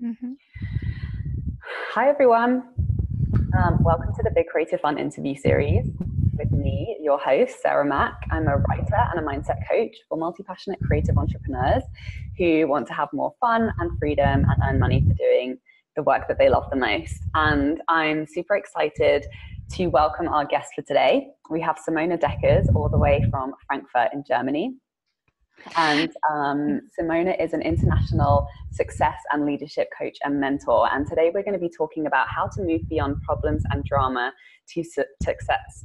Mm-hmm. Hi, everyone. Welcome to the Big Creative Fun interview series with me, your host, Sarah Mack. I'm a writer and a mindset coach for multi-passionate creative entrepreneurs who want to have more fun and freedom and earn money for doing the work that they love the most. And I'm super excited to welcome our guest for today. We have Simona Deckers all the way from Frankfurt in Germany. And Simona is an international success and leadership coach and mentor. And today we're going to be talking about how to move beyond problems and drama to success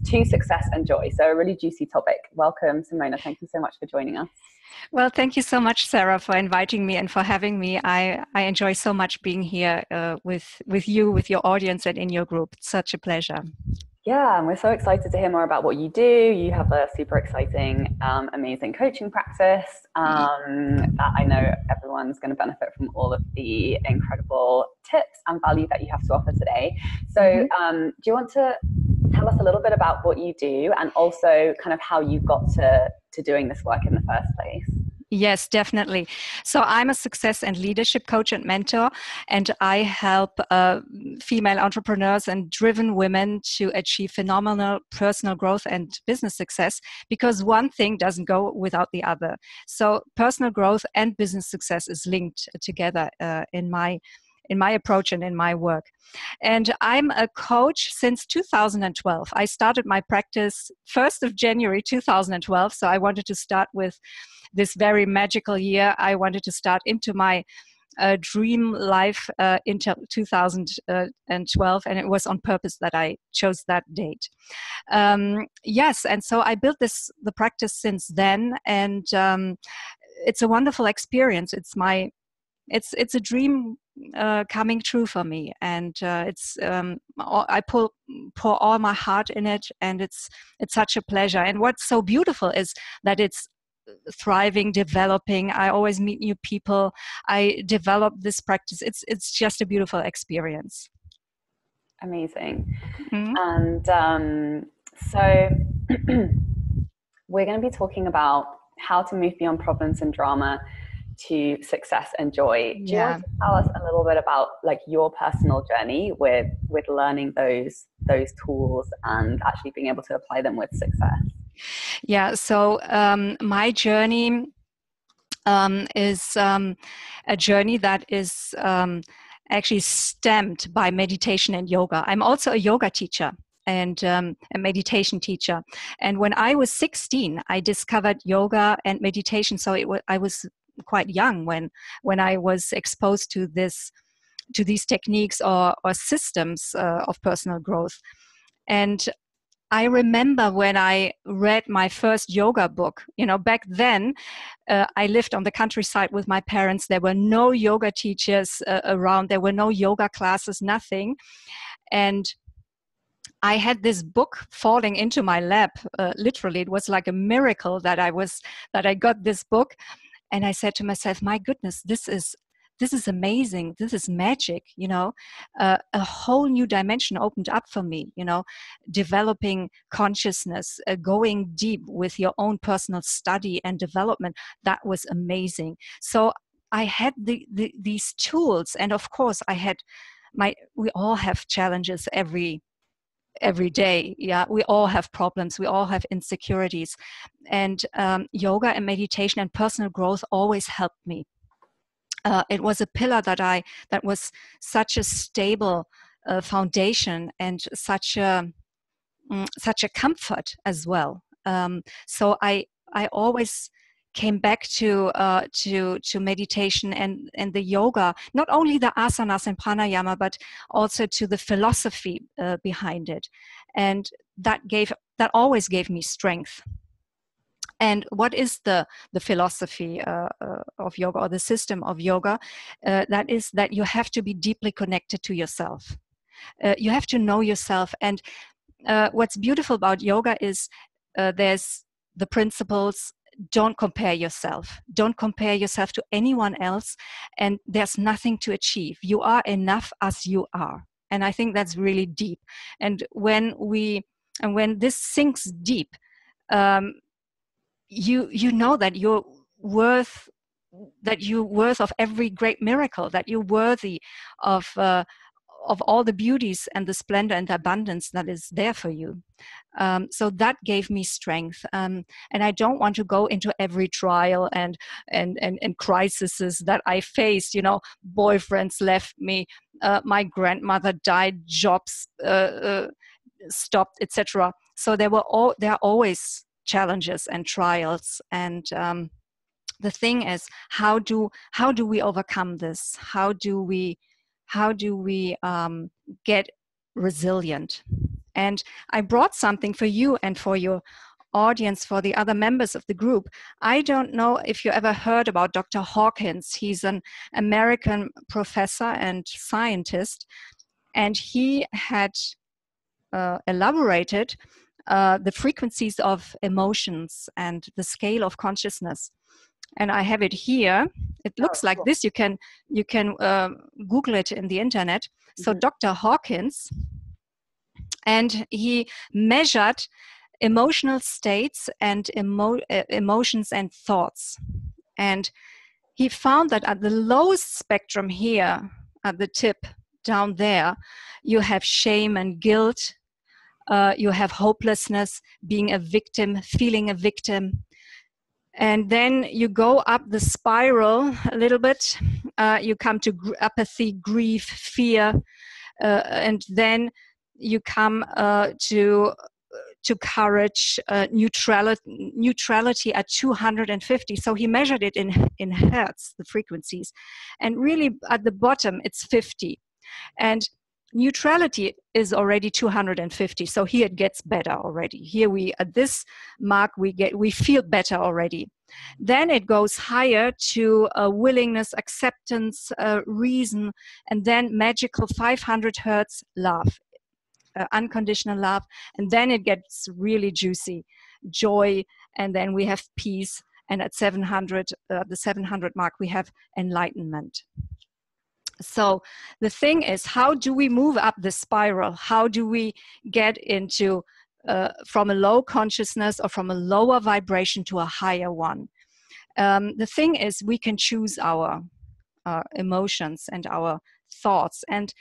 and joy. So a really juicy topic. Welcome, Simona. Thank you so much for joining us. Well, thank you so much, Sarah, for inviting me and for having me. I enjoy so much being here with you, with your audience, and in your group. It's such a pleasure. Yeah, and we're so excited to hear more about what you do. You have a super exciting, amazing coaching practice that I know everyone's going to benefit from all of the incredible tips and value that you have to offer today. So do you want to tell us a little bit about what you do and also kind of how you got to doing this work in the first place? Yes, definitely. So I'm a success and leadership coach and mentor, and I help female entrepreneurs and driven women to achieve phenomenal personal growth and business success, because one thing doesn't go without the other. So personal growth and business success is linked together in my approach and in my work. And I'm a coach since 2012. I started my practice 1st of January 2012. So I wanted to start with this very magical year. I wanted to start into my dream life into 2012, and it was on purpose that I chose that date. Yes, and so I built the practice since then, and it's a wonderful experience. It's a dream coming true for me, and I pour all my heart in it, and it's such a pleasure. And what's so beautiful is that it's thriving, developing. I always meet new people. I develop this practice. It's just a beautiful experience. Amazing. And so we're going to be talking about how to move beyond problems and drama to success and joy. Do you want to tell us a little bit about like your personal journey with learning those tools and actually being able to apply them with success? Yeah, so my journey is a journey that is actually stemmed by meditation and yoga. I'm also a yoga teacher and a meditation teacher. And when I was 16, I discovered yoga and meditation. So I was quite young when I was exposed to these techniques or systems of personal growth. And I remember when I read my first yoga book. Back then, I lived on the countryside with my parents. There were no yoga teachers around. There were no yoga classes, nothing. And I had this book falling into my lap. Literally, it was like a miracle that I got this book. And I said to myself, my goodness, this is amazing. This is magic, a whole new dimension opened up for me, developing consciousness, going deep with your own personal study and development. That was amazing. So I had these tools. And of course, we all have challenges every day. Yeah, we all have problems. We all have insecurities. And yoga and meditation and personal growth always helped me. It was a pillar that was such a stable foundation and such a comfort as well. So I always came back to meditation and the yoga, not only the asanas and pranayama, but also to the philosophy behind it, and that always gave me strength. And what is the philosophy of yoga, or the system of yoga? That is that you have to be deeply connected to yourself. You have to know yourself. And what's beautiful about yoga is there's the principles. Don't compare yourself. Don't compare yourself to anyone else. And there's nothing to achieve. You are enough as you are. And I think that's really deep. And when this sinks deep, you know that you're worth you're worth of every great miracle, that you're worthy of all the beauties and the splendor and the abundance that is there for you. So that gave me strength. And I don't want to go into every trial and crises that I faced. You know, boyfriends left me, my grandmother died, jobs stopped, etc. So there are always challenges and trials. And the thing is, how do we overcome this? How do we get resilient? And I brought something for you and for your audience, for the other members of the group. I don't know if you ever heard about Dr. Hawkins. He's an American professor and scientist, and he had elaborated the frequencies of emotions and the scale of consciousness. And I have it here. It looks like this. You can Google it in the internet. So Dr. Hawkins, and he measured emotional states and emotions and thoughts. And he found that at the lowest spectrum here, at the tip down there, you have shame and guilt. You have hopelessness, being a victim, feeling a victim. And then you go up the spiral a little bit. You come to apathy, grief, fear, and then you come to courage, neutrality at 250. So he measured it in hertz, the frequencies, and really at the bottom it's 50, and neutrality is already 250. So here it gets better already. Here we at this mark we feel better already. Then it goes higher to willingness, acceptance, reason, and then magical 500 hertz love, unconditional love. And then it gets really juicy, joy, and then we have peace. And at 700, the 700 mark, we have enlightenment. So the thing is, how do we move up the spiral? How do we get into from a low consciousness or from a lower vibration to a higher one? The thing is, we can choose our emotions and our thoughts. And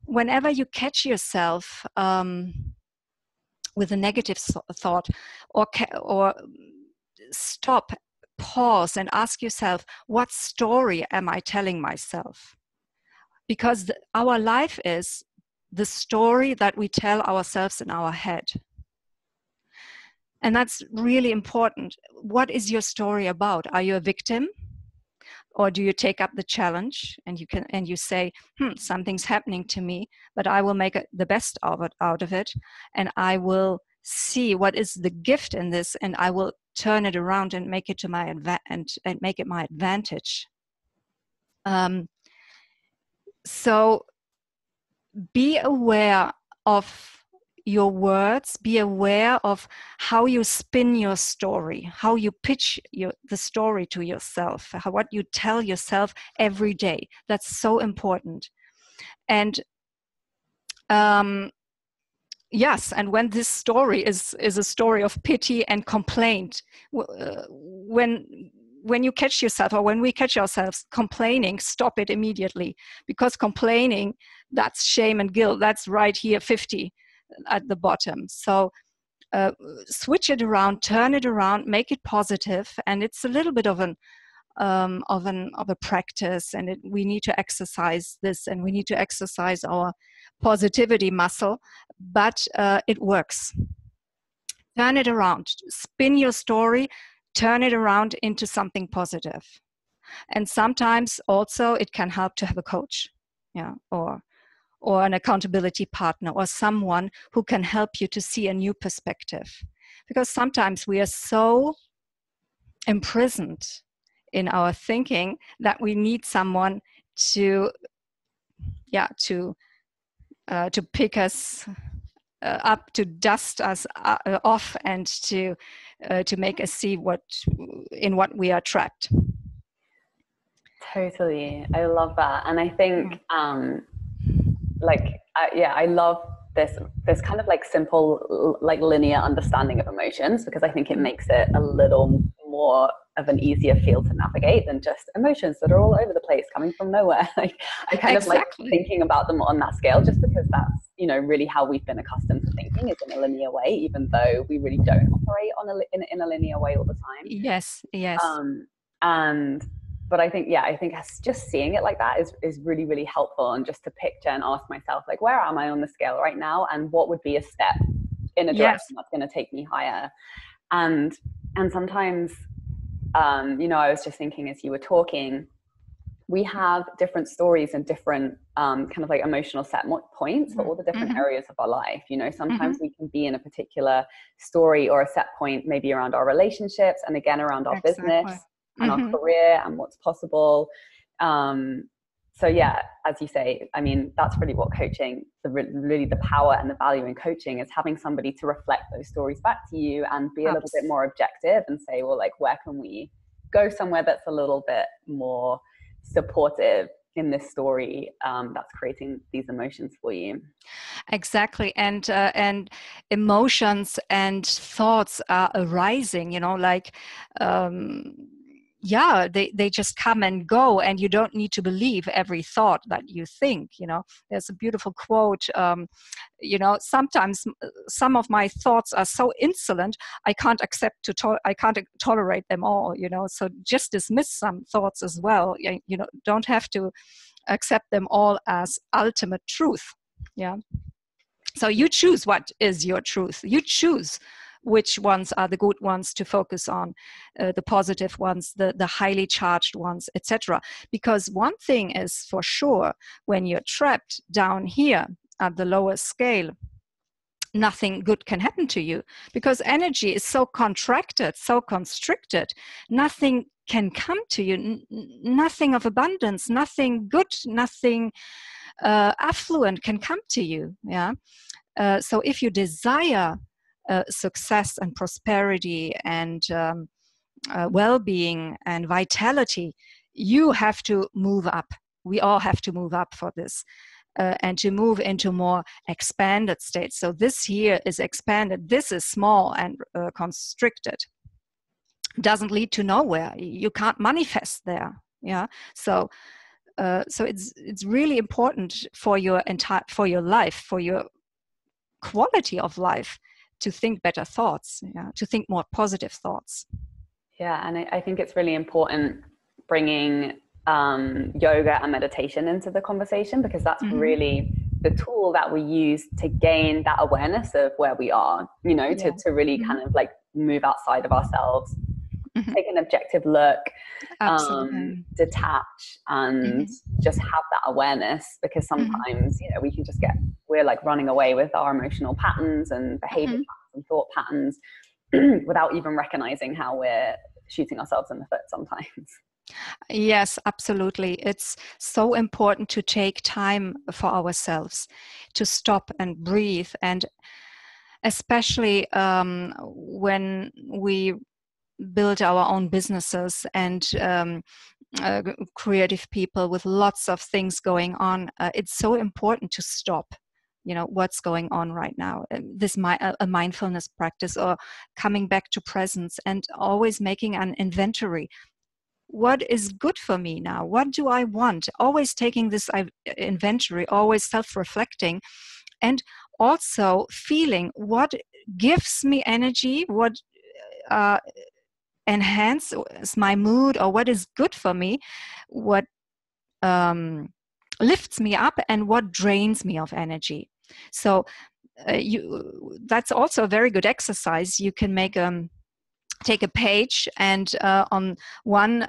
whenever you catch yourself with a negative thought, or stop, pause, and ask yourself, what story am I telling myself? Because our life is the story that we tell ourselves in our head. And that's really important. What is your story about? Are you a victim? Or do you take up the challenge and you say, something's happening to me, but I will make the best out of it, and I will see what is the gift in this, and I will turn it around and make it to my and make it my advantage. So be aware of your words, be aware of how you spin your story, how you pitch the story to yourself, what you tell yourself every day. That's so important. And yes, and when this story is a story of pity and complaint, when you catch yourself, or when we catch ourselves complaining, stop it immediately, because complaining, that's shame and guilt. That's right here, 50 at the bottom. So switch it around, turn it around, make it positive, and it's a little bit of a practice, and we need to exercise this, and we need to exercise our positivity muscle, but it works. Turn it around, spin your story, turn it around into something positive. And sometimes also it can help to have a coach, or an accountability partner, or someone who can help you to see a new perspective. Because sometimes we are so imprisoned in our thinking that we need someone to pick us up, to dust us off, and to make us see in what we are trapped. Totally, I love that, and I think I love this kind of like simple, like linear understanding of emotions, because I think it makes it a little more of an easier field to navigate than just emotions that are all over the place coming from nowhere. Like I kind of like thinking about them on that scale, just because that's, you know, really how we've been accustomed to thinking, is in a linear way, even though we really don't operate in a linear way all the time. Yes. And but I think just seeing it like that is really, really helpful. And just to picture and ask myself, like, where am I on the scale right now, and what would be a step in a direction that's going to take me higher. And sometimes, you know, I was just thinking as you were talking, we have different stories and different kind of like emotional set points for all the different areas of our life. You know, sometimes we can be in a particular story or a set point, maybe around our relationships, and again around our business and our career and what's possible. So yeah, as you say, I mean, that's really what coaching, really the power and the value in coaching, is having somebody to reflect those stories back to you and be a little bit more objective and say, well, like, where can we go somewhere that's a little bit more supportive in this story that's creating these emotions for you. Exactly. And emotions and thoughts are arising, you know, like they just come and go, and you don't need to believe every thought that you think. You know, there's a beautiful quote, you know, sometimes some of my thoughts are so insolent, I can't tolerate them all, you know, so just dismiss some thoughts as well. You know, don't have to accept them all as ultimate truth. Yeah. So you choose what is your truth. You choose which ones are the good ones to focus on, the positive ones, the highly charged ones, etc. Because one thing is for sure, when you're trapped down here at the lower scale, nothing good can happen to you, because energy is so contracted, so constricted. Nothing can come to you, nothing of abundance, nothing good, nothing affluent can come to you. Yeah. So if you desire success and prosperity and well-being and vitality, you have to move up. We all have to move up for this. And to move into more expanded states. So this here is expanded. This is small and constricted. Doesn't lead to nowhere. You can't manifest there. Yeah. So it's really important for your life, for your quality of life, to think better thoughts. Yeah. To think more positive thoughts. Yeah, and I think it's really important bringing yoga and meditation into the conversation, because that's really the tool that we use to gain that awareness of where we are, you know, to really kind of like move outside of ourselves, take an objective look, detach, and just have that awareness. Because sometimes, you know, we can just we're like running away with our emotional patterns and behavior patterns and thought patterns without even recognizing how we're shooting ourselves in the foot sometimes. Yes, absolutely. It's so important to take time for ourselves, to stop and breathe. And especially when we build our own businesses and creative people with lots of things going on, it's so important to stop. You know, what's going on right now, a mindfulness practice, or coming back to presence, and always making an inventory. What is good for me now? What do I want? Always taking this inventory, always self-reflecting, and also feeling what gives me energy, what enhances my mood, or what is good for me, what lifts me up, and what drains me of energy. So that's also a very good exercise. You can take a page, and on one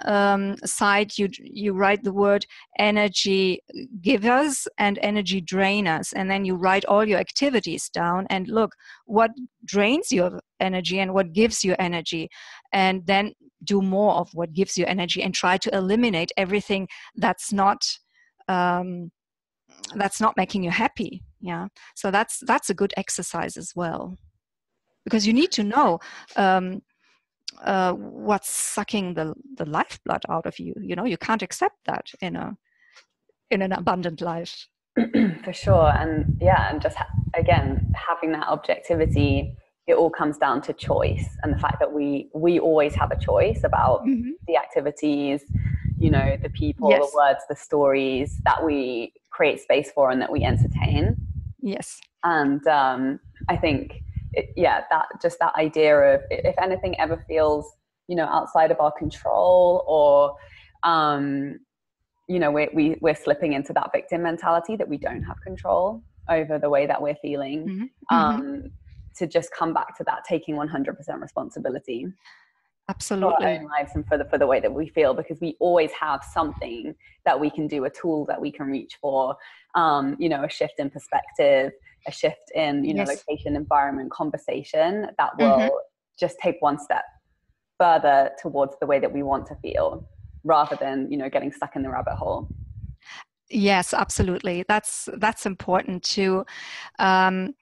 side you write the word energy givers and energy drainers, and then you write all your activities down and look what drains your energy and what gives you energy, and then do more of what gives you energy, and try to eliminate everything that's not making you happy. Yeah. So that's a good exercise as well, because you need to know what's sucking the lifeblood out of you. You know, you can't accept that in an abundant life. For sure. And yeah, and just again having that objectivity it all comes down to choice, and the fact that we always have a choice about the activities, you know, the people, the words, the stories that we create space for and that we entertain. Yes. And I think, that idea of, if anything ever feels, you know, outside of our control, or you know, we're slipping into that victim mentality, that we don't have control over the way that we're feeling, to just come back to that, taking 100% responsibility. Absolutely. For our own lives and for the way that we feel, because we always have something that we can do, a tool that we can reach for, you know, a shift in perspective, a shift in, you know, location, environment, conversation, that will just take one step further towards the way that we want to feel, rather than, you know, getting stuck in the rabbit hole. Yes, absolutely. That's important to know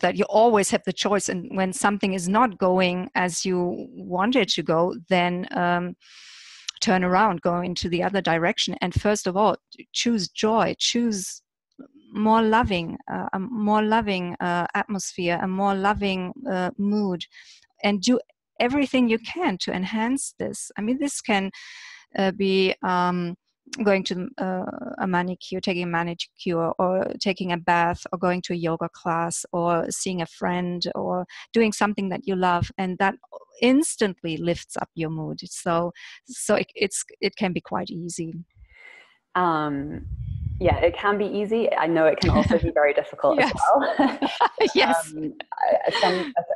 that you always have the choice, and when something is not going as you want it to go, then turn around, go into the other direction, and first of all, choose joy, choose more loving atmosphere, a more loving mood, and do everything you can to enhance this. I mean, this can be going to a manicure, taking a manicure, or taking a bath, or going to a yoga class, or seeing a friend, or doing something that you love, and that instantly lifts up your mood. So it can be quite easy. Yeah, it can be easy. I know it can also be very difficult as well. Yes.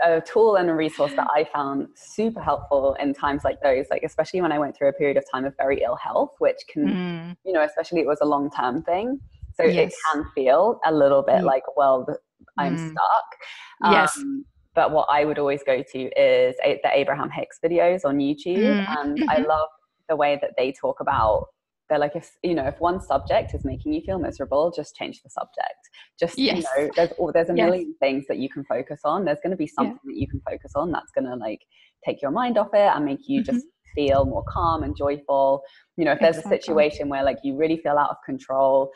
A tool and a resource that I found super helpful in times like those, like especially when I went through a period of time of very ill health, which can, you know, especially it was a long-term thing. So it can feel a little bit like, well, I'm stuck. Yes. But what I would always go to is the Abraham Hicks videos on YouTube. And I love the way that they talk about, they're like, if, you know, if one subject is making you feel miserable, just change the subject. Just, you know, there's a million things that you can focus on. There's going to be something that you can focus on that's going to like take your mind off it and make you just feel more calm and joyful. You know, if there's a situation where like you really feel out of control,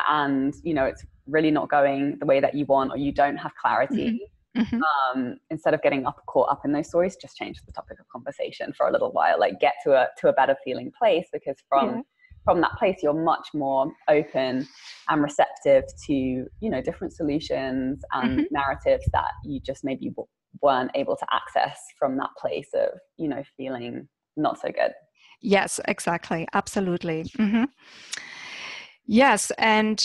and, you know, it's really not going the way that you want, or you don't have clarity, instead of getting caught up in those stories, just change the topic of conversation for a little while. Like, get to a better feeling place, because from that place, you're much more open and receptive to, you know, different solutions and narratives that you just maybe weren't able to access from that place of, you know, feeling not so good. Yes, exactly. Absolutely. Yes. And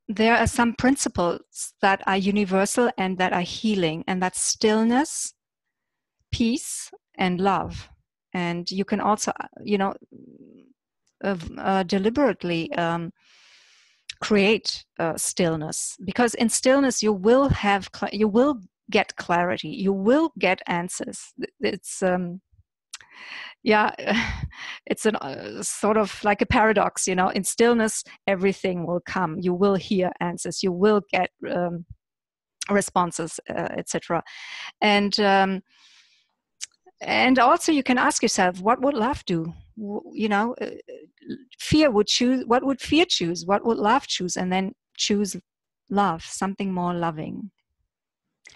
there are some principles that are universal and that are healing, and that's stillness, peace, and love. And you can also, you know, deliberately create stillness, because in stillness you will get clarity, you will get answers. It's it's a sort of like a paradox, you know. In stillness everything will come, you will hear answers, you will get responses, etc. And also you can ask yourself, what would love do? You know, fear would choose, what would fear choose? What would love choose? And then choose love, something more loving.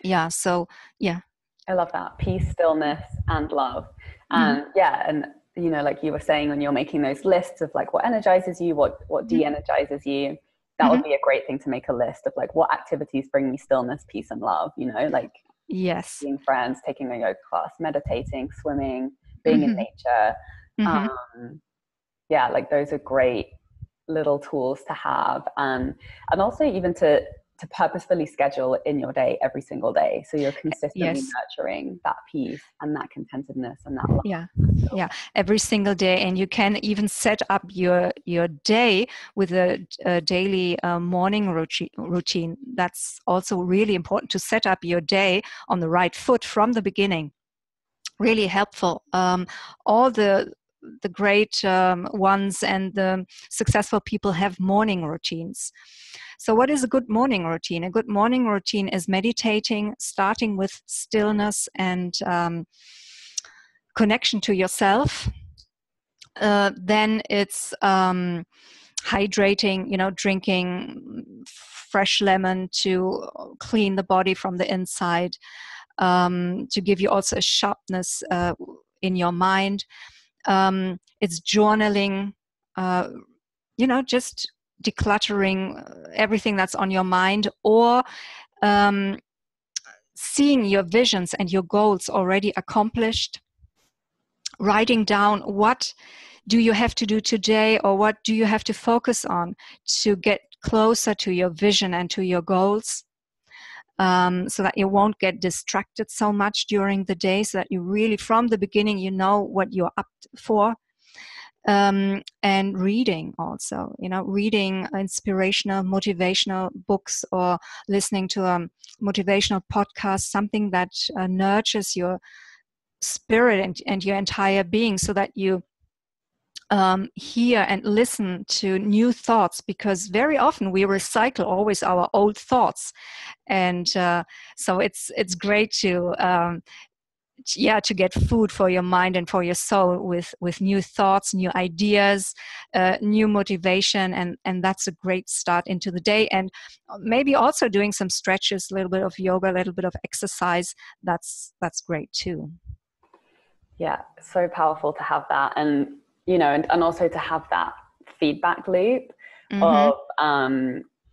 Yeah, so yeah. I love that. Peace, stillness, and love. And and you know, like you were saying, when you're making those lists of like what energizes you, what de-energizes you, that would be a great thing to make a list of, like, what activities bring me stillness, peace, and love, you know, like seeing friends, taking a yoga class, meditating, swimming, being in nature. Like those are great little tools to have, and also even to purposefully schedule in your day every single day, so you're consistently nurturing that peace and that contentedness and that love. Every single day. And you can even set up your day with a daily morning routine. That's also really important, to set up your day on the right foot from the beginning. Really helpful. All the great ones and the successful people have morning routines. So what is a good morning routine? A good morning routine is meditating, starting with stillness and connection to yourself. Then it's hydrating, drinking fresh lemon to clean the body from the inside, to give you also a sharpness in your mind. It's journaling, just decluttering everything that's on your mind, or seeing your visions and your goals already accomplished, writing down what do you have to do today, or what do you have to focus on to get closer to your vision and to your goals, so that you won't get distracted so much during the day, so that you really from the beginning what you're up for. And reading also, reading inspirational, motivational books, or listening to a motivational podcast, something that nurtures your spirit and your entire being, so that you hear and listen to new thoughts, because very often we recycle always our old thoughts. And so it's great to get food for your mind and for your soul with new thoughts, new ideas, new motivation, and that's a great start into the day. And maybe also doing some stretches, a little bit of yoga, a little bit of exercise. That's great too. Yeah, so powerful to have that, and and also to have that feedback loop of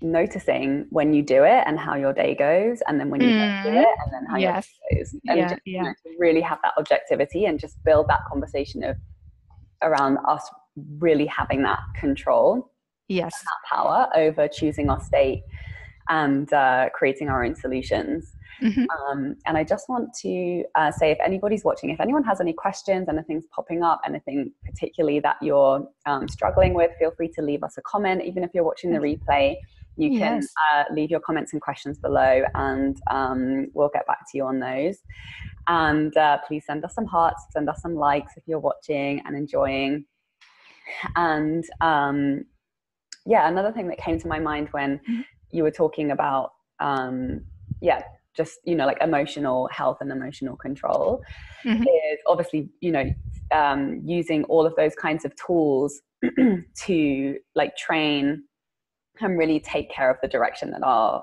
noticing when you do it and how your day goes, and then when you don't do it, and then how your day goes, and just to really have that objectivity and just build that conversation around us really having that control, that power over choosing our state and creating our own solutions. And I just want to say, if anybody's watching, if anyone has any questions, anything's popping up, anything particularly that you're struggling with, feel free to leave us a comment. Even if you're watching the replay, you can leave your comments and questions below, and we'll get back to you on those. And please send us some hearts, send us some likes if you're watching and enjoying. And another thing that came to my mind when you were talking about just like emotional health and emotional control is obviously using all of those kinds of tools to like train and really take care of the direction that our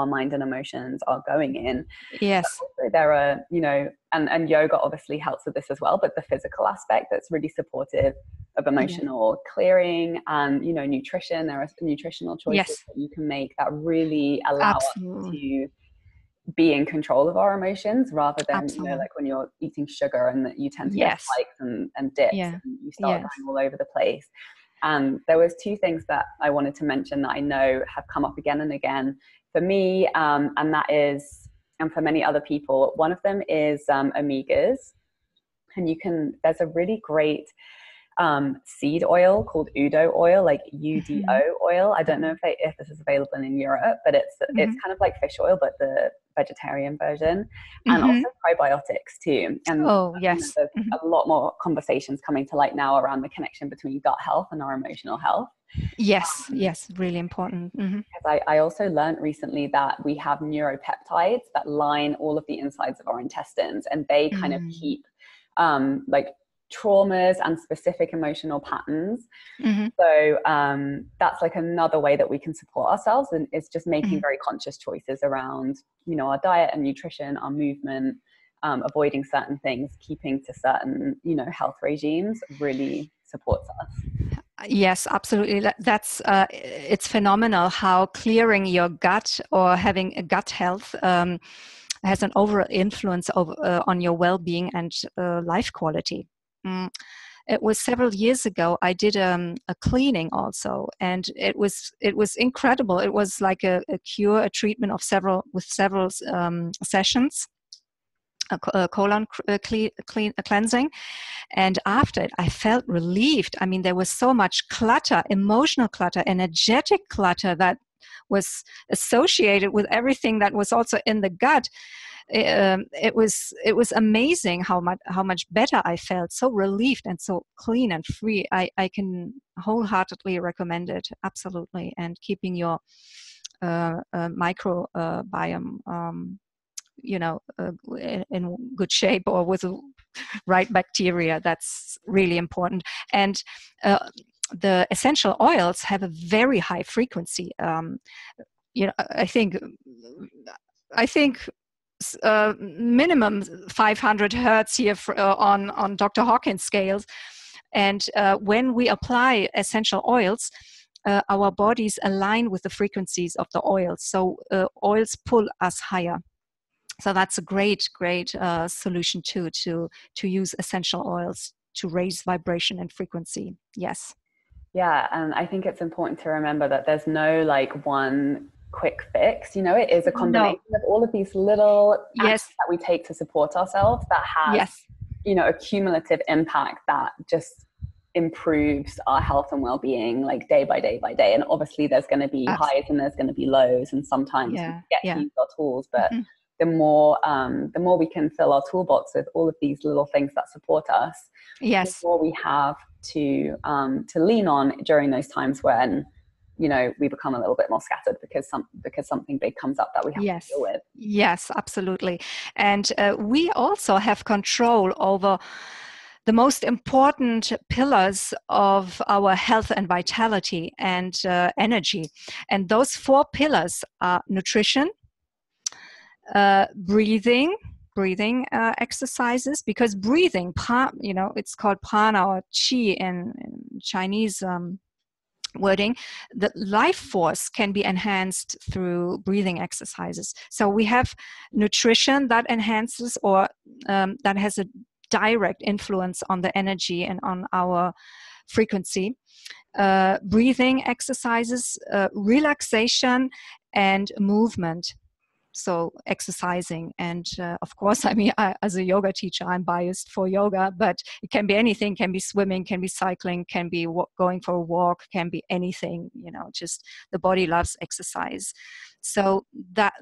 mind and emotions are going in. Yes. But also there are and yoga obviously helps with this as well, but the physical aspect that's really supportive of emotional clearing, and nutrition. There are nutritional choices that you can make that really allow us to be in control of our emotions, rather than like when you're eating sugar and that you tend to get spikes and dips and you start going all over the place. And there was two things that I wanted to mention that I know have come up again and again for me, and that is, and for many other people. One of them is omegas, and there's a really great seed oil called Udo oil, like UDO oil. I don't know if this is available in Europe, but it's kind of like fish oil, but the vegetarian version, and also probiotics too. And there's a lot more conversations coming to light now around the connection between gut health and our emotional health. Yes, really important. Because I also learned recently that we have neuropeptides that line all of the insides of our intestines, and they kind of keep like traumas and specific emotional patterns. So that's like another way that we can support ourselves, and it's just making very conscious choices around our diet and nutrition, our movement, avoiding certain things, keeping to certain health regimes really supports us. Yes, absolutely. That's it's phenomenal how clearing your gut or having a gut health has an overall influence on your well-being and life quality. It was several years ago. I did a cleaning also, and it was incredible. It was like a treatment of several sessions, a colon cleansing. And after it, I felt relieved. I mean, there was so much clutter, emotional clutter, energetic clutter that was associated with everything that was also in the gut. It was amazing how much better I felt, so relieved and so clean and free. I can wholeheartedly recommend it, absolutely. And keeping your microbiome in good shape, or with the right bacteria, that's really important. And the essential oils have a very high frequency. I think minimum 500 hertz here on Dr. Hawkins scales. And when we apply essential oils, our bodies align with the frequencies of the oils. So oils pull us higher. So that's a great solution too, to use essential oils to raise vibration and frequency. Yes. Yeah, and I think it's important to remember that there's no like one quick fix. It is a combination of all of these little acts that we take to support ourselves that has a cumulative impact that just improves our health and well-being, like day by day by day. And obviously there's going to be highs and there's going to be lows, and sometimes we get to use our tools, but the more we can fill our toolbox with all of these little things that support us, the more we have to lean on during those times when we become a little bit more scattered because something big comes up that we have to deal with. Yes, absolutely. And we also have control over the most important pillars of our health and vitality and energy. And those 4 pillars are nutrition, breathing exercises, because breathing, it's called prana or chi in Chinese wording. The life force can be enhanced through breathing exercises. So we have nutrition that enhances or that has a direct influence on the energy and on our frequency. Breathing exercises, relaxation, and movement. So exercising, and of course, as a yoga teacher, I'm biased for yoga, but it can be anything. Can be swimming, can be cycling, can be going for a walk, can be anything. Just the body loves exercise. So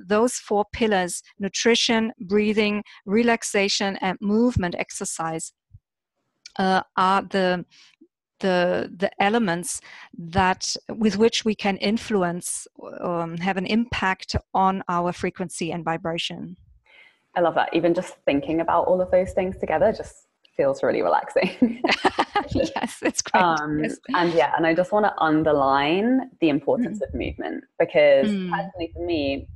those 4 pillars: nutrition, breathing, relaxation, and movement exercise are the elements that with which we can influence, have an impact on our frequency and vibration. I love that. Even just thinking about all of those things together just feels really relaxing. Yes, it's great. And I just want to underline the importance of movement, because personally for me,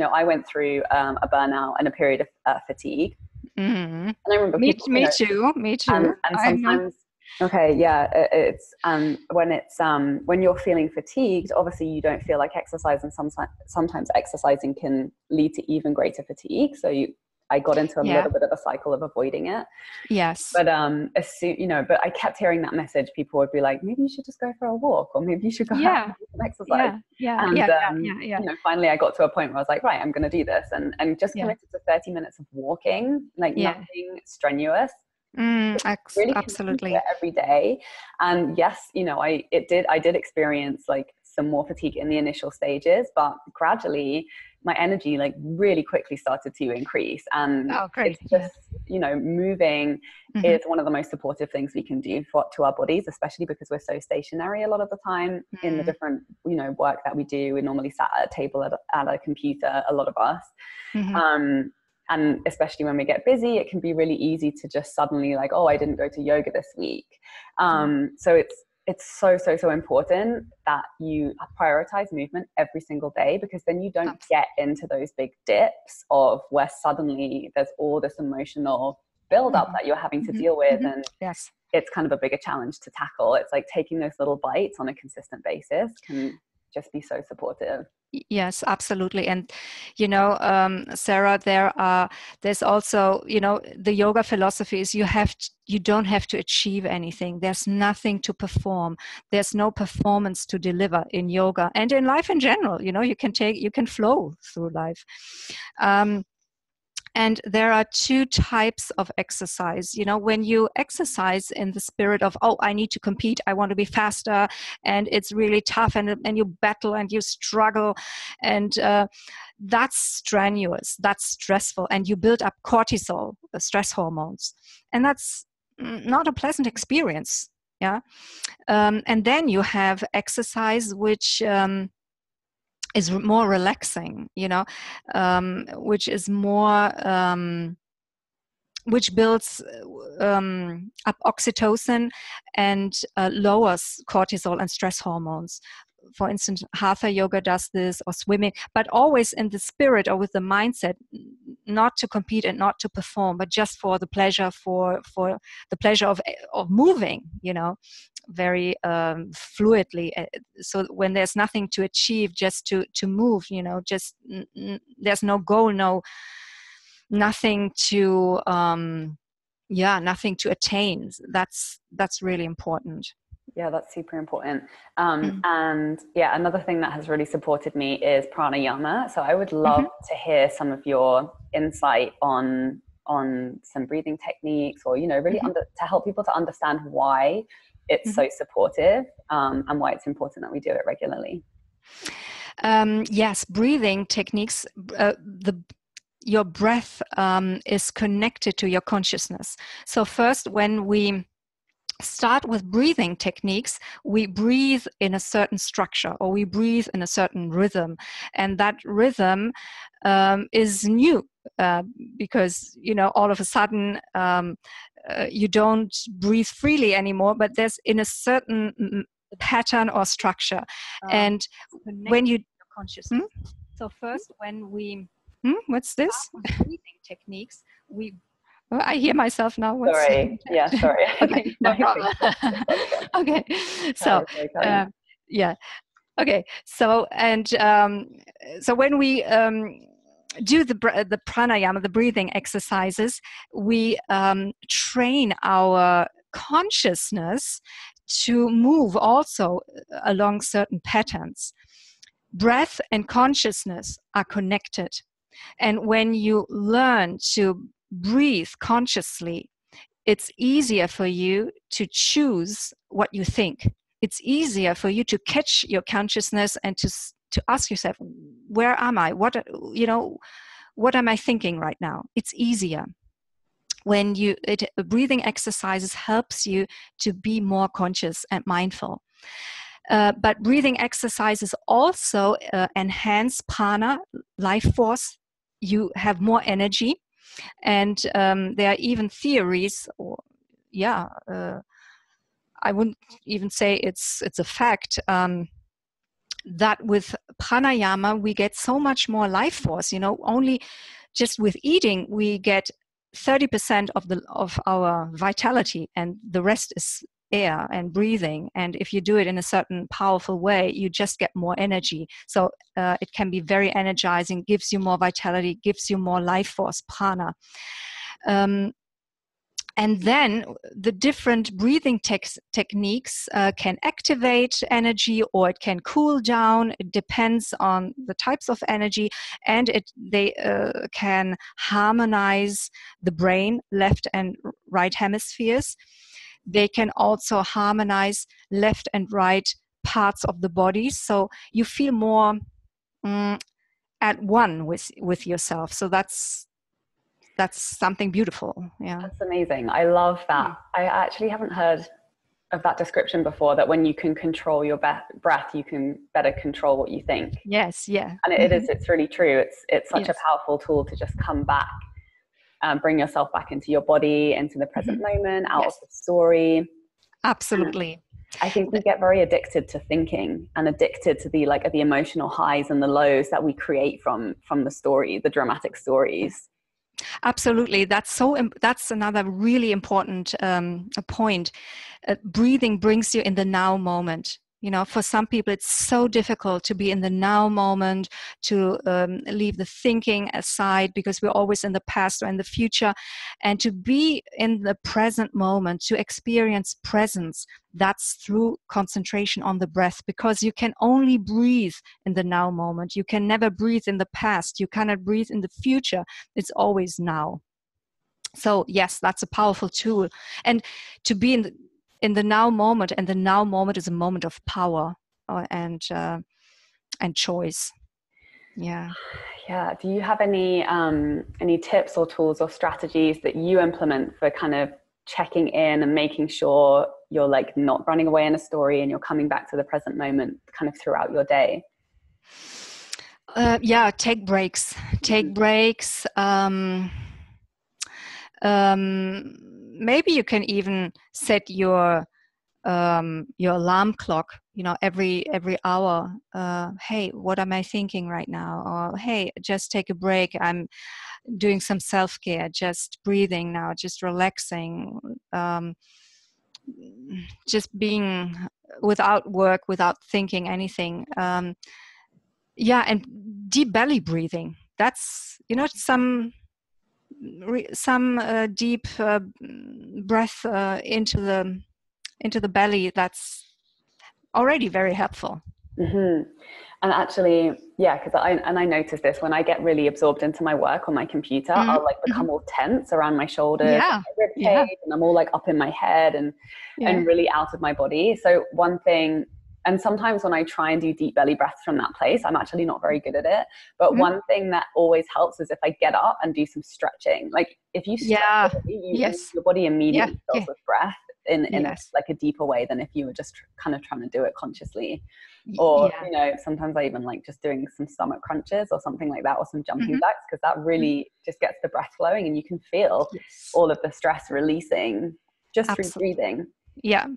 I went through a burnout and a period of fatigue. And I remember me too. And sometimes. Okay, yeah, it's when you're feeling fatigued, obviously you don't feel like exercise, and sometimes exercising can lead to even greater fatigue. So I got into a little bit of a cycle of avoiding it. Yes. But but I kept hearing that message. People would be like, maybe you should just go for a walk, or maybe you should go out and do some exercise. Finally I got to a point where I was like, right, I'm going to do this, and just committed to 30 minutes of walking, like nothing strenuous. Really absolutely every day. And yes, I did experience like some more fatigue in the initial stages, but gradually my energy like really quickly started to increase. And it's just moving is one of the most supportive things we can do to our bodies, especially because we're so stationary a lot of the time in the different work that we do. We're normally sat at a table at a computer, a lot of us. And especially when we get busy, it can be really easy to just suddenly like, oh, I didn't go to yoga this week. So it's so important that you prioritize movement every single day, because then you don't get into those big dips of where suddenly there's all this emotional buildup that you're having to deal with. And it's kind of a bigger challenge to tackle. It's like taking those little bites on a consistent basis can just be so supportive. Yes, absolutely. And Sarah, there's also the yoga philosophies. You don't have to achieve anything. There's nothing to perform. There's no performance to deliver in yoga and in life in general. You can flow through life. And there are 2 types of exercise. When you exercise in the spirit of, oh, I need to compete, I want to be faster, and it's really tough, and you battle and you struggle, and that's strenuous, that's stressful, and you build up cortisol, the stress hormones, and that's not a pleasant experience. And then you have exercise which is more relaxing, which is more which builds up oxytocin and lowers cortisol and stress hormones. For instance, hatha yoga does this, or swimming, but always in the spirit or with the mindset, not to compete and not to perform, but just for the pleasure, for the pleasure of moving, very fluidly. So when there's nothing to achieve, just to move, just there's no goal, nothing to nothing to attain. That's really important. Yeah, that's super important. And yeah, another thing that has really supported me is pranayama. So I would love to hear some of your insight on some breathing techniques, or really to help people to understand why it's so supportive, and why it's important that we do it regularly. Yes, breathing techniques. Your breath is connected to your consciousness. So first, when we start with breathing techniques, we breathe in a certain structure, or we breathe in a certain rhythm, and that rhythm is new, because all of a sudden you don't breathe freely anymore, but there's in a certain pattern or structure. And when you consciousness. So first, when we what's this? Breathing techniques, we I hear myself now. Sorry. Yeah, sorry. Okay, no problem. Okay, so yeah, okay. So and so when we do the pranayama, the breathing exercises, we train our consciousness to move also along certain patterns. Breath and consciousness are connected. And when you learn to breathe consciously, it's easier for you to choose what you think. It's easier for you to catch your consciousness and to ask yourself, where am I? What am I thinking right now? It's easier. When breathing exercises helps you to be more conscious and mindful. But breathing exercises also enhance prana, life force. You have more energy, and there are even theories, or I wouldn't even say it's a fact, that with pranayama we get so much more life force. Only just with eating we get 30% of our vitality, and the rest is air and breathing. And if you do it in a certain powerful way, you just get more energy. So it can be very energizing, gives you more vitality, gives you more life force, prana. And then the different breathing techniques can activate energy, or it can cool down. It depends on the types of energy, and they can harmonize the brain, left and right hemispheres. They can also harmonize left and right parts of the body, so you feel more at one with yourself. So that's something beautiful. Yeah, that's amazing. I love that. I actually haven't heard of that description before, that when you can control your breath, you can better control what you think. Yes, yeah. And it's really true. It's such a powerful tool to just come back, bring yourself back into your body, into the present moment, out of the story. Absolutely. I think we get very addicted to thinking, and addicted to the emotional highs and the lows that we create from the story, the dramatic stories. Absolutely. That's another really important point. Breathing brings you in the now moment. For some people, it's so difficult to be in the now moment, to leave the thinking aside, because we're always in the past or in the future, and to be in the present moment, to experience presence. That's through concentration on the breath, because you can only breathe in the now moment. You can never breathe in the past. You cannot breathe in the future. It's always now. So yes, that's a powerful tool. And to be in the now moment, and the now moment is a moment of power and choice. Yeah. Do you have any tips or tools or strategies that you implement for kind of checking in and making sure you're not running away in a story, and you're coming back to the present moment kind of throughout your day? Take breaks. Maybe you can even set your alarm clock, every hour. Hey, what am I thinking right now? Or hey, just take a break. I'm doing some self-care, just breathing now, just relaxing, just being without work, without thinking anything. And deep belly breathing. That's some deep breath into the belly. That's already very helpful. Mm-hmm. And actually, yeah, because I notice this when I get really absorbed into my work on my computer, I'll like become all tense around my shoulders, Yeah, and my rib yeah, cage, and I'm all like up in my head and really out of my body. So one thing, and sometimes when I try and do deep belly breaths from that place, I'm actually not very good at it. But one thing that always helps is if I get up and do some stretching. Like if you stretch your body, your body immediately fills with breath in like a deeper way than if you were just kind of trying to do it consciously. Or sometimes I even like just doing some stomach crunches or something like that, or some jumping jacks, because that really just gets the breath flowing, and you can feel all of the stress releasing just through breathing. Yeah,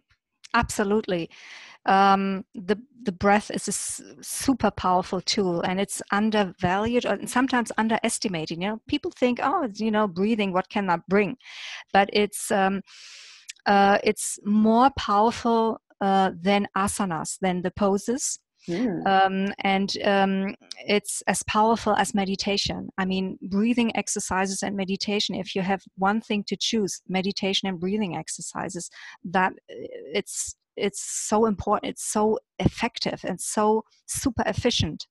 absolutely. The breath is a super powerful tool, and it's undervalued or sometimes underestimated. People think, breathing, what can that bring? But it's more powerful than asanas, than the poses. It's as powerful as meditation. I mean, breathing exercises and meditation, if you have one thing to choose, meditation and breathing exercises, that it's so important, it's so effective and so super efficient,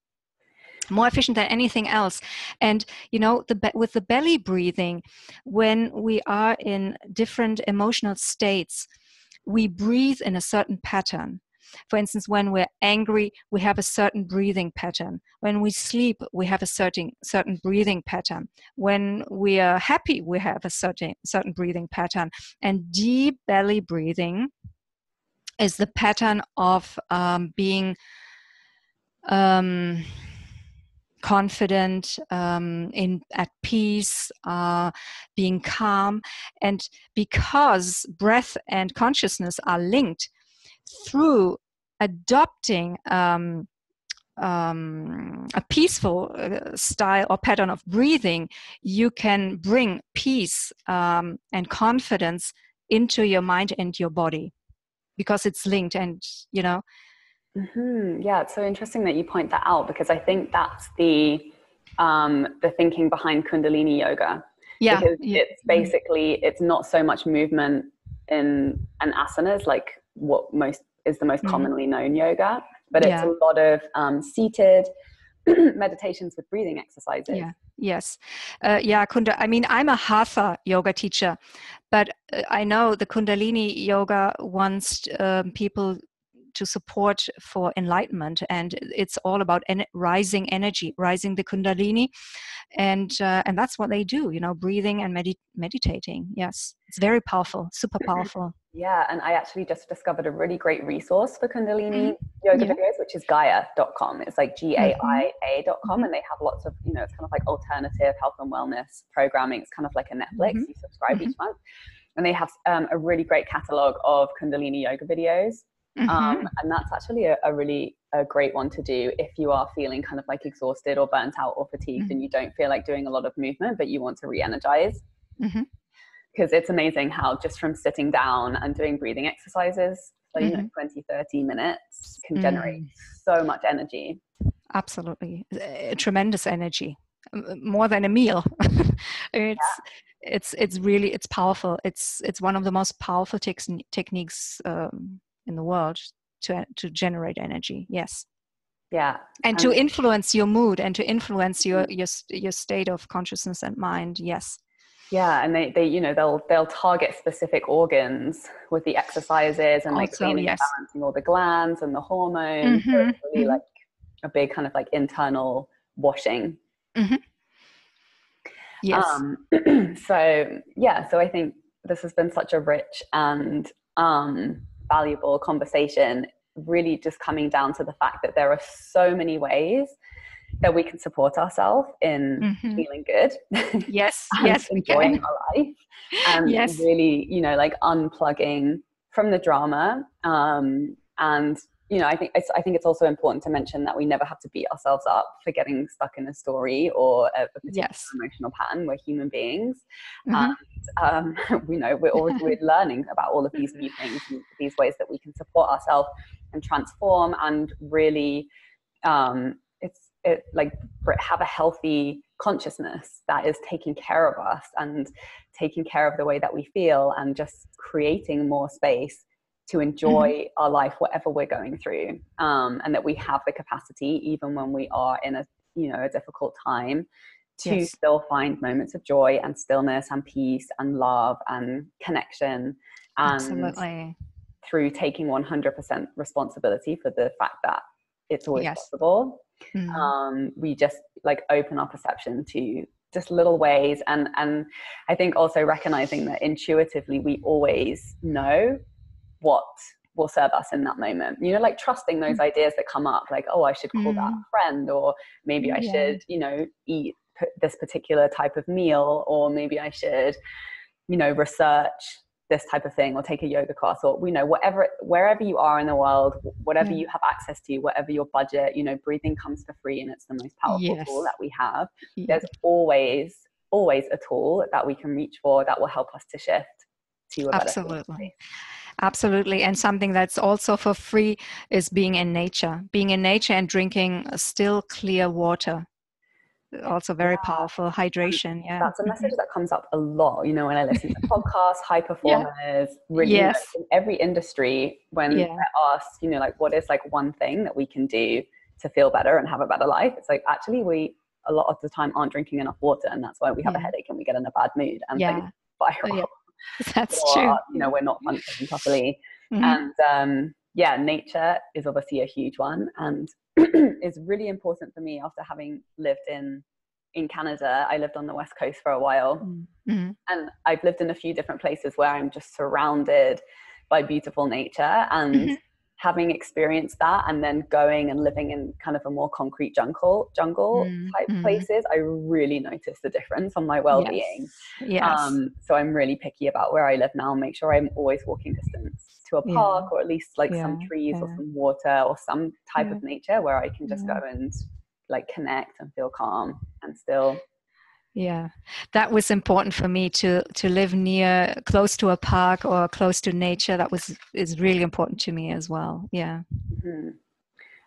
more efficient than anything else. And with the belly breathing, when we are in different emotional states, we breathe in a certain pattern. For instance, when we're angry, we have a certain breathing pattern. When we sleep, we have a certain breathing pattern. When we are happy, we have a certain breathing pattern. And deep belly breathing is the pattern of being confident, at peace, being calm. And because breath and consciousness are linked, through adopting a peaceful style or pattern of breathing, you can bring peace and confidence into your mind and your body, because it's linked. And Yeah, it's so interesting that you point that out, because I think that's the thinking behind Kundalini yoga. Because it's basically, it's not so much movement in an asanas, like what is the most commonly known yoga, but it's a lot of seated meditations with breathing exercises. I mean, I'm a hatha yoga teacher, but I know the Kundalini yoga wants people to support for enlightenment, and it's all about rising energy, rising the Kundalini, and that's what they do, breathing and meditating. Yes, it's very powerful, super powerful. Yeah, and I actually just discovered a really great resource for Kundalini yoga videos, which is Gaia.com. It's like GAIA.com, and they have lots of, it's kind of like alternative health and wellness programming. It's kind of like a Netflix. You subscribe each month, and they have a really great catalog of Kundalini yoga videos. And that's actually a really great one to do if you are feeling kind of like exhausted or burnt out or fatigued, and you don't feel like doing a lot of movement, but you want to re-energize. Because it's amazing how just from sitting down and doing breathing exercises for 20, 30 minutes can generate so much energy. Absolutely. Tremendous energy, more than a meal. It's really, it's powerful. It's one of the most powerful techniques in the world to generate energy. Yes. Yeah. And to influence your mood, and to influence your state of consciousness and mind. Yes. Yeah, and they they'll target specific organs with the exercises, and like cleaning and balancing all the glands and the hormones. So it's really like a big kind of like internal washing. Yes. So I think this has been such a rich and valuable conversation, really just coming down to the fact that there are so many ways that we can support ourselves in feeling good Yes, and yes, we enjoying can. our life, and Yes. really, like unplugging from the drama. And I think it's also important to mention that we never have to beat ourselves up for getting stuck in a story or a particular Yes. emotional pattern. We're human beings, Mm-hmm. and we're learning about all of these new things, these ways that we can support ourselves and transform, and really, have a healthy consciousness that is taking care of us and taking care of the way that we feel, and just creating more space to enjoy our life, whatever we're going through, and that we have the capacity, even when we are in a difficult time, to Yes. still find moments of joy and stillness and peace and love and connection, and Absolutely. through taking 100% responsibility for the fact that it's always Yes. possible. Mm. We just open our perception to just little ways, and I think also recognizing that intuitively we always know what will serve us in that moment, trusting those ideas that come up, like, oh, I should call that a friend, or maybe I should eat this particular type of meal, or maybe I should research this type of thing, or take a yoga class, or wherever you are in the world, whatever you have access to, whatever your budget, breathing comes for free, and it's the most powerful tool that we have. There's always a tool that we can reach for that will help us to shift to a better Absolutely. Absolutely. And something that's also for free is being in nature and drinking still clear water. Also very powerful hydration. Yeah. That's a message that comes up a lot, when I listen to podcasts, high performers, really, Yes. in every industry, when they're asked, what is one thing that we can do to feel better and have a better life? It's like, actually, we a lot of the time aren't drinking enough water, and that's why we have a headache and we get in a bad mood and things spiral. That's or, true. we're not functioning properly. Mm-hmm. And nature is obviously a huge one, and is really important for me after having lived in Canada. I lived on the West Coast for a while, Mm-hmm. and I've lived in a few different places where I'm just surrounded by beautiful nature, and having experienced that, and then going and living in kind of a more concrete jungle type places, I really noticed the difference on my well-being. Yes. So I'm really picky about where I live now, and make sure I'm always walking distance to a park, or at least some trees or some water or some type of nature where I can just go and connect and feel calm and still. Yeah, that was important for me to live close to a park or close to nature. Is really important to me as well. Yeah.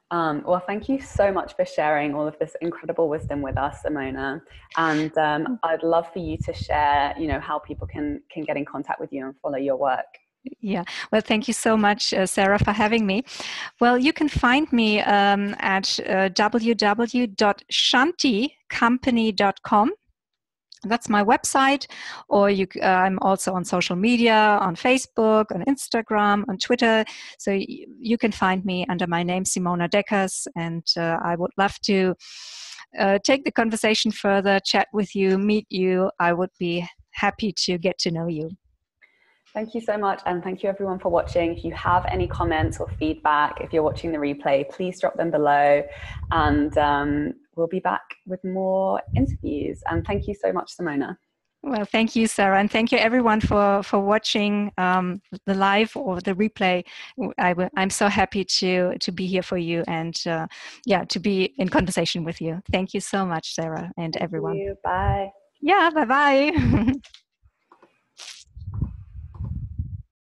Well, thank you so much for sharing all of this incredible wisdom with us, Simona. And I'd love for you to share, how people can get in contact with you and follow your work. Yeah. Well, thank you so much, Sarah, for having me. Well, you can find me at www.shanticompany.com. That's my website, or I'm also on social media, on Facebook, on Instagram, on Twitter. So you can find me under my name, Simona Deckers, and I would love to take the conversation further, chat with you, meet you. I would be happy to get to know you. Thank you so much, and thank you everyone for watching. If you have any comments or feedback, if you're watching the replay, please drop them below, and we'll be back with more interviews. And thank you so much, Simona. Well, thank you, Sarah, and thank you everyone for watching the live or the replay. I'm so happy to be here for you, and to be in conversation with you. Thank you so much, Sarah, and everyone. Thank you. Bye. Yeah, bye-bye.